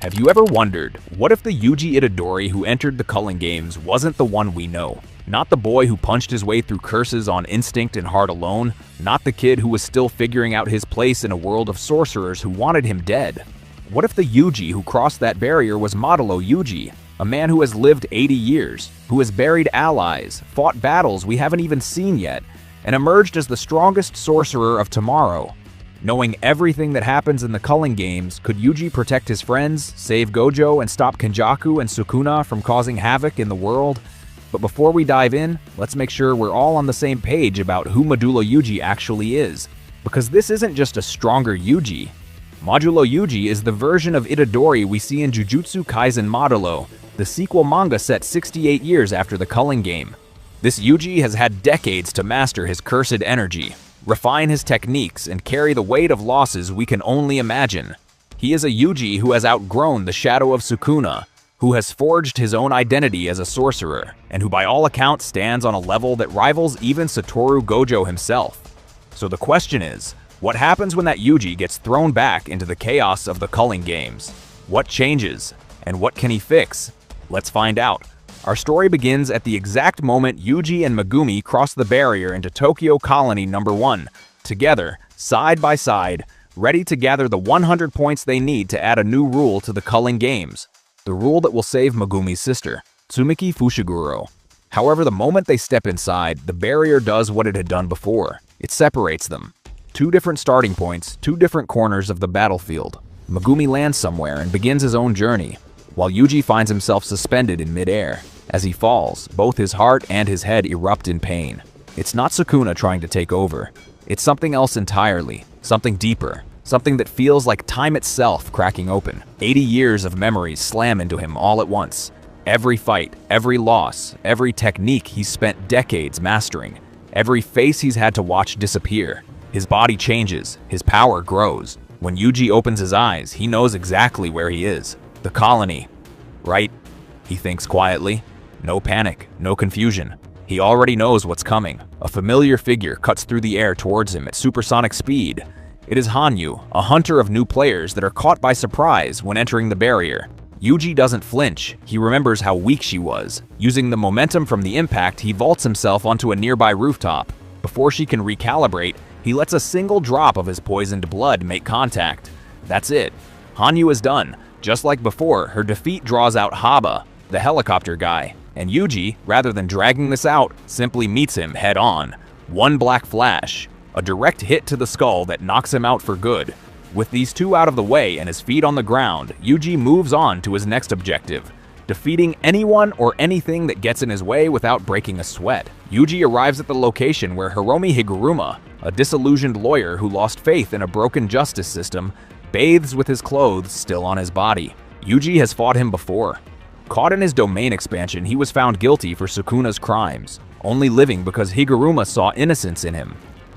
Have you ever wondered, what if the Yuji Itadori who entered the Culling games wasn't the one we know? Not the boy who punched his way through curses on instinct and heart alone, not the kid who was still figuring out his place in a world of sorcerers who wanted him dead. What if the Yuji who crossed that barrier was Modulo Yuji, a man who has lived 80 years, who has buried allies, fought battles we haven't even seen yet, and emerged as the strongest sorcerer of tomorrow? Knowing everything that happens in the Culling games, could Yuji protect his friends, save Gojo, and stop Kenjaku and Sukuna from causing havoc in the world? But before we dive in, let's make sure we're all on the same page about who Modulo Yuji actually is. Because this isn't just a stronger Yuji. Modulo Yuji is the version of Itadori we see in Jujutsu Kaisen Modulo, the sequel manga set 68 years after the Culling game. This Yuji has had decades to master his cursed energy, refine his techniques, and carry the weight of losses we can only imagine. He is a Yuji who has outgrown the shadow of Sukuna, who has forged his own identity as a sorcerer, and who by all accounts stands on a level that rivals even Satoru Gojo himself. So the question is, what happens when that Yuji gets thrown back into the chaos of the Culling games? What changes? And what can he fix? Let's find out. Our story begins at the exact moment Yuji and Megumi cross the barrier into Tokyo Colony No. 1, together, side by side, ready to gather the 100 points they need to add a new rule to the Culling games. The rule that will save Megumi's sister, Tsumiki Fushiguro. However, the moment they step inside, the barrier does what it had done before. It separates them. Two different starting points, two different corners of the battlefield. Megumi lands somewhere and begins his own journey, while Yuji finds himself suspended in midair. As he falls, both his heart and his head erupt in pain. It's not Sukuna trying to take over. It's something else entirely, something deeper, something that feels like time itself cracking open. 80 years of memories slam into him all at once. Every fight, every loss, every technique he's spent decades mastering, every face he's had to watch disappear. His body changes, his power grows. When Yuji opens his eyes, he knows exactly where he is. The colony. Right? He thinks quietly. No panic, no confusion. He already knows what's coming. A familiar figure cuts through the air towards him at supersonic speed. It is Hanyu, a hunter of new players that are caught by surprise when entering the barrier. Yuji doesn't flinch. He remembers how weak she was. Using the momentum from the impact, he vaults himself onto a nearby rooftop. Before she can recalibrate, he lets a single drop of his poisoned blood make contact. That's it. Hanyu is done. Just like before, her defeat draws out Haba, the helicopter guy, and Yuji, rather than dragging this out, simply meets him head-on. One black flash, a direct hit to the skull that knocks him out for good. With these two out of the way and his feet on the ground, Yuji moves on to his next objective, defeating anyone or anything that gets in his way without breaking a sweat. Yuji arrives at the location where Hiromi Higuruma, a disillusioned lawyer who lost faith in a broken justice system, bathes with his clothes still on his body. Yuji has fought him before. Caught in his domain expansion, he was found guilty for Sukuna's crimes, only living because Higuruma saw innocence in him.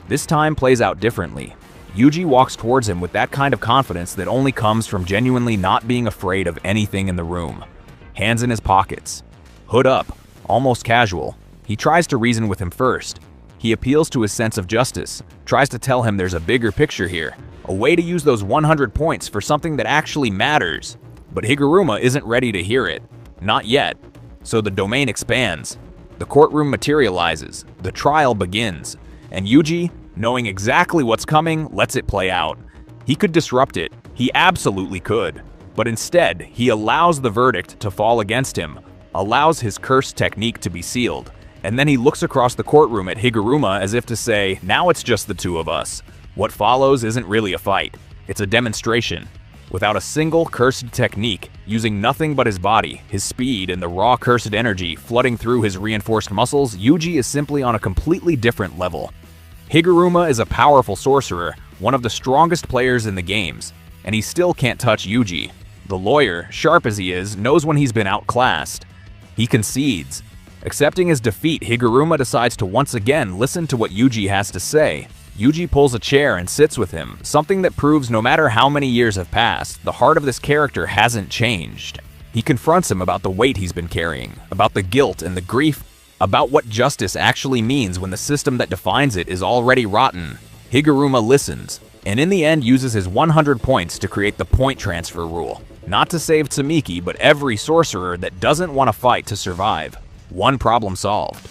This time plays out differently. Yuji walks towards him with that kind of confidence that only comes from genuinely not being afraid of anything in the room. Hands in his pockets. Hood up, almost casual. He tries to reason with him first. He appeals to his sense of justice, tries to tell him there's a bigger picture here, a way to use those 100 points for something that actually matters. But Higuruma isn't ready to hear it. Not yet. So the domain expands. The courtroom materializes. The trial begins. And Yuji, knowing exactly what's coming, lets it play out. He could disrupt it. He absolutely could. But instead, he allows the verdict to fall against him, allows his curse technique to be sealed. And then he looks across the courtroom at Higuruma as if to say, now it's just the two of us. What follows isn't really a fight. It's a demonstration. Without a single cursed technique, using nothing but his body, his speed, and the raw cursed energy flooding through his reinforced muscles, Yuji is simply on a completely different level. Higuruma is a powerful sorcerer, one of the strongest players in the games, and he still can't touch Yuji. The lawyer, sharp as he is, knows when he's been outclassed. He concedes. Accepting his defeat, Higuruma decides to once again listen to what Yuji has to say. Yuji pulls a chair and sits with him, something that proves no matter how many years have passed, the heart of this character hasn't changed. He confronts him about the weight he's been carrying, about the guilt and the grief, about what justice actually means when the system that defines it is already rotten. Higuruma listens, and in the end uses his 100 points to create the point transfer rule. Not to save Tsumiki, but every sorcerer that doesn't want to fight to survive. One problem solved.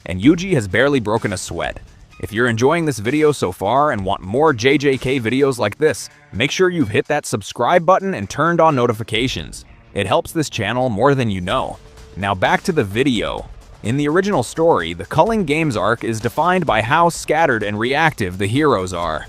And Yuji has barely broken a sweat. If you're enjoying this video so far and want more JJK videos like this, make sure you've hit that subscribe button and turned on notifications. It helps this channel more than you know. Now back to the video. In the original story, the Culling Games arc is defined by how scattered and reactive the heroes are.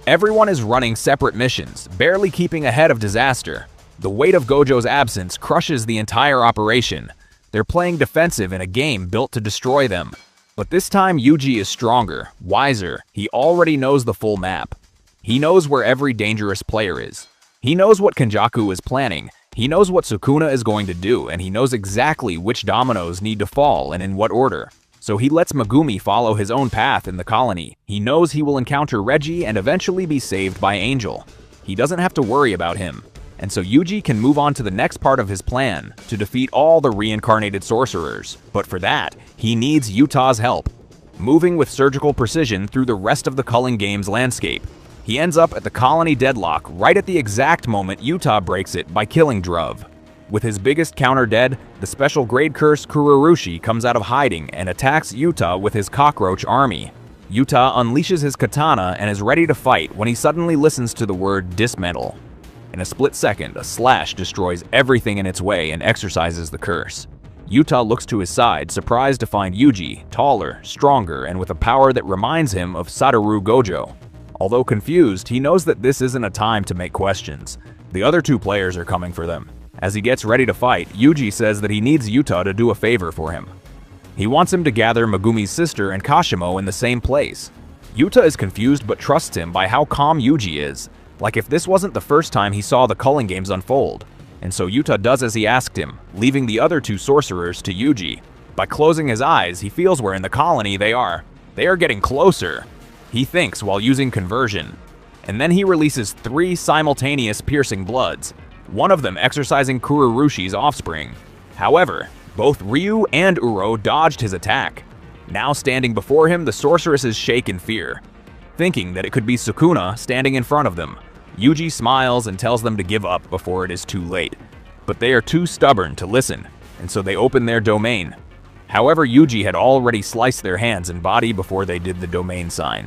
Everyone is running separate missions, barely keeping ahead of disaster. The weight of Gojo's absence crushes the entire operation. They're playing defensive in a game built to destroy them. But this time Yuji is stronger, wiser. He already knows the full map. He knows where every dangerous player is. He knows what Kenjaku is planning. He knows what Sukuna is going to do, and he knows exactly which dominoes need to fall and in what order. So he lets Megumi follow his own path in the colony. He knows he will encounter Reggie and eventually be saved by Angel. He doesn't have to worry about him. And so Yuji can move on to the next part of his plan, to defeat all the reincarnated sorcerers. But for that, he needs Yuta's help. Moving with surgical precision through the rest of the Culling Games landscape, he ends up at the colony deadlock right at the exact moment Yuta breaks it by killing Druv. With his biggest counter dead, the special grade curse Kururushi comes out of hiding and attacks Yuta with his cockroach army. Yuta unleashes his katana and is ready to fight when he suddenly listens to the word dismantle. In a split second, a slash destroys everything in its way and exorcises the curse. Yuta looks to his side, surprised to find Yuji, taller, stronger, and with a power that reminds him of Satoru Gojo. Although confused, he knows that this isn't a time to make questions. The other two players are coming for them. As he gets ready to fight, Yuji says that he needs Yuta to do a favor for him. He wants him to gather Megumi's sister and Kashimo in the same place. Yuta is confused but trusts him by how calm Yuji is, like if this wasn't the first time he saw the Culling Games unfold. And so Yuta does as he asked him, leaving the other two sorcerers to Yuji. By closing his eyes, he feels where in the colony they are. They are getting closer. He thinks while using conversion. And then he releases 3 simultaneous piercing bloods, one of them exorcising Kururushi's offspring. However, both Ryu and Uro dodged his attack. Now standing before him, the sorceresses shake in fear, thinking that it could be Sukuna standing in front of them. Yuji smiles and tells them to give up before it is too late. But they are too stubborn to listen, and so they open their domain. However, Yuji had already sliced their hands and body before they did the domain sign.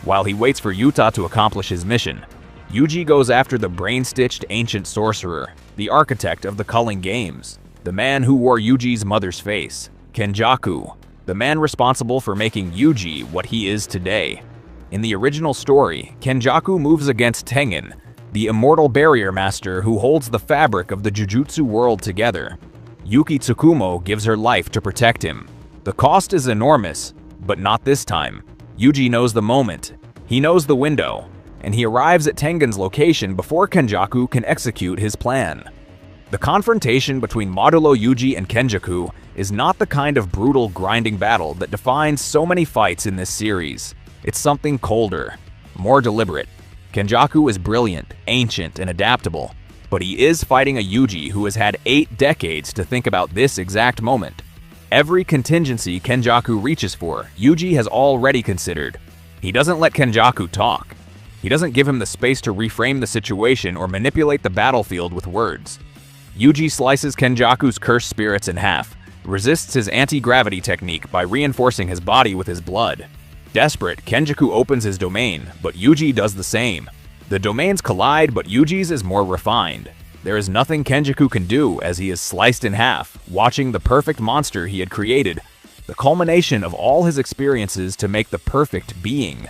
While he waits for Yuta to accomplish his mission, Yuji goes after the brain-stitched ancient sorcerer, the architect of the Culling Games, the man who wore Yuji's mother's face, Kenjaku, the man responsible for making Yuji what he is today. In the original story, Kenjaku moves against Tengen, the immortal barrier master who holds the fabric of the Jujutsu world together. Yuki Tsukumo gives her life to protect him. The cost is enormous, but not this time. Yuji knows the moment, he knows the window, and he arrives at Tengen's location before Kenjaku can execute his plan. The confrontation between Modulo Yuji and Kenjaku is not the kind of brutal, grinding battle that defines so many fights in this series. It's something colder, more deliberate. Kenjaku is brilliant, ancient, and adaptable, but he is fighting a Yuji who has had 8 decades to think about this exact moment. Every contingency Kenjaku reaches for, Yuji has already considered. He doesn't let Kenjaku talk. He doesn't give him the space to reframe the situation or manipulate the battlefield with words. Yuji slices Kenjaku's cursed spirits in half, resists his anti-gravity technique by reinforcing his body with his blood. Desperate, Kenjaku opens his domain, but Yuji does the same. The domains collide, but Yuji's is more refined. There is nothing Kenjaku can do as he is sliced in half, watching the perfect monster he had created, the culmination of all his experiences to make the perfect being.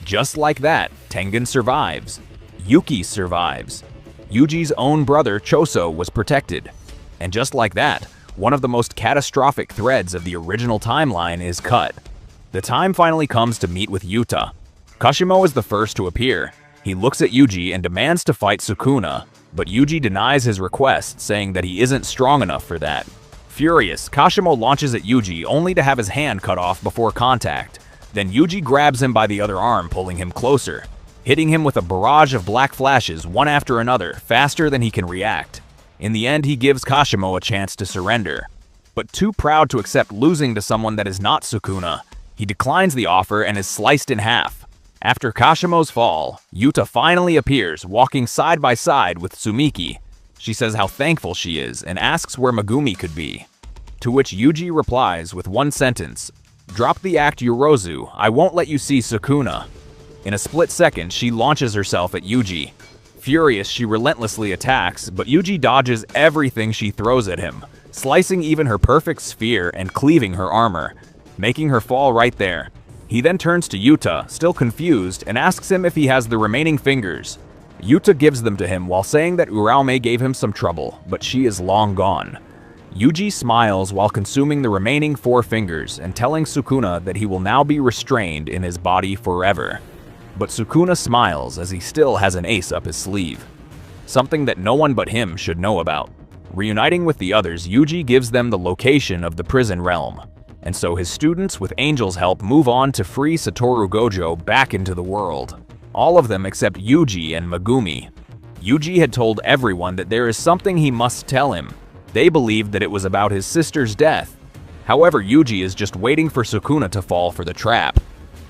Just like that, Tengen survives. Yuki survives. Yuji's own brother Choso was protected. And just like that, one of the most catastrophic threads of the original timeline is cut. The time finally comes to meet with Yuta. Kashimo is the first to appear. He looks at Yuji and demands to fight Sukuna, but Yuji denies his request, saying that he isn't strong enough for that. Furious, Kashimo launches at Yuji only to have his hand cut off before contact. Then Yuji grabs him by the other arm, pulling him closer, hitting him with a barrage of black flashes one after another, faster than he can react. In the end, he gives Kashimo a chance to surrender. But too proud to accept losing to someone that is not Sukuna, he declines the offer and is sliced in half. After Kashimo's fall, Yuta finally appears, walking side by side with Tsumiki. She says how thankful she is and asks where Megumi could be. To which Yuji replies with one sentence, "Drop the act, Yorozu, I won't let you see Sukuna." In a split second, she launches herself at Yuji. Furious, she relentlessly attacks, but Yuji dodges everything she throws at him, slicing even her perfect sphere and cleaving her armor, making her fall right there. He then turns to Yuta, still confused, and asks him if he has the remaining fingers. Yuta gives them to him while saying that Uraume gave him some trouble, but she is long gone. Yuji smiles while consuming the remaining 4 fingers and telling Sukuna that he will now be restrained in his body forever. But Sukuna smiles as he still has an ace up his sleeve. Something that no one but him should know about. Reuniting with the others, Yuji gives them the location of the prison realm. And so his students, with Angel's help, move on to free Satoru Gojo back into the world. All of them except Yuji and Megumi. Yuji had told everyone that there is something he must tell him. They believed that it was about his sister's death. However, Yuji is just waiting for Sukuna to fall for the trap.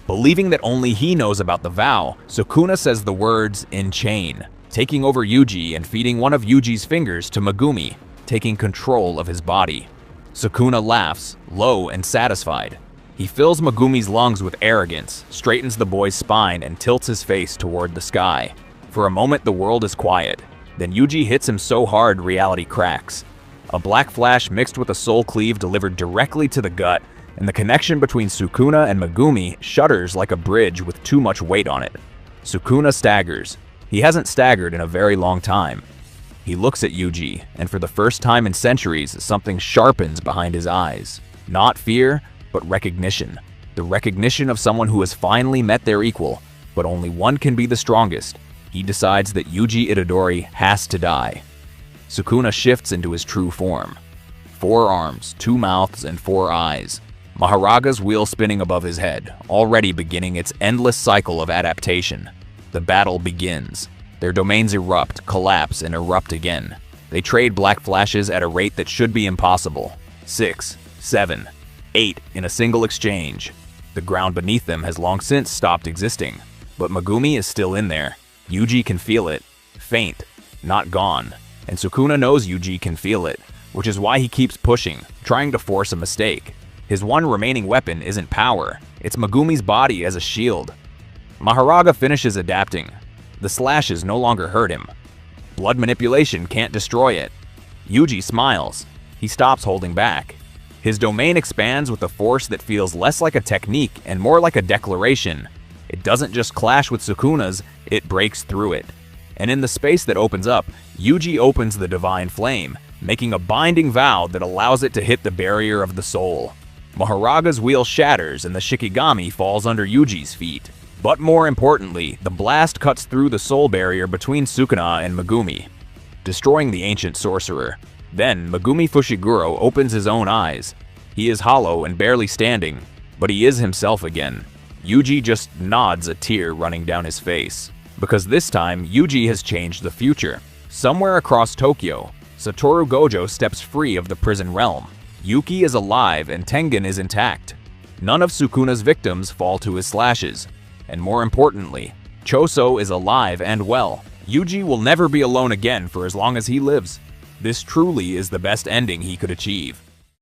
Believing that only he knows about the vow, Sukuna says the words "in chain," taking over Yuji and feeding one of Yuji's fingers to Megumi, taking control of his body. Sukuna laughs, low and satisfied. He fills Megumi's lungs with arrogance, straightens the boy's spine, and tilts his face toward the sky. For a moment, the world is quiet. Then Yuji hits him so hard reality cracks. A black flash mixed with a soul cleave delivered directly to the gut, and the connection between Sukuna and Megumi shudders like a bridge with too much weight on it. Sukuna staggers. He hasn't staggered in a very long time. He looks at Yuji, and for the first time in centuries, something sharpens behind his eyes. Not fear, but recognition. The recognition of someone who has finally met their equal, but only one can be the strongest. He decides that Yuji Itadori has to die. Sukuna shifts into his true form. 4 arms, 2 mouths, and 4 eyes. Maharaga's wheel spinning above his head, already beginning its endless cycle of adaptation. The battle begins. Their domains erupt, collapse, and erupt again. They trade black flashes at a rate that should be impossible. 6, 7, 8 in a single exchange. The ground beneath them has long since stopped existing. But Megumi is still in there. Yuji can feel it. Faint, not gone. And Sukuna knows Yuji can feel it, which is why he keeps pushing, trying to force a mistake. His one remaining weapon isn't power, it's Megumi's body as a shield. Maharaga finishes adapting. The slashes no longer hurt him. Blood manipulation can't destroy it. Yuji smiles. He stops holding back. His domain expands with a force that feels less like a technique and more like a declaration. It doesn't just clash with Sukuna's, it breaks through it. And in the space that opens up, Yuji opens the divine flame, making a binding vow that allows it to hit the barrier of the soul. Maharaga's wheel shatters and the Shikigami falls under Yuji's feet. But more importantly, the blast cuts through the soul barrier between Sukuna and Megumi, destroying the ancient sorcerer. Then, Megumi Fushiguro opens his own eyes. He is hollow and barely standing, but he is himself again. Yuji just nods, a tear running down his face. Because this time, Yuji has changed the future. Somewhere across Tokyo, Satoru Gojo steps free of the prison realm. Yuki is alive and Tengen is intact. None of Sukuna's victims fall to his slashes. And more importantly, Choso is alive and well. Yuji will never be alone again for as long as he lives. This truly is the best ending he could achieve.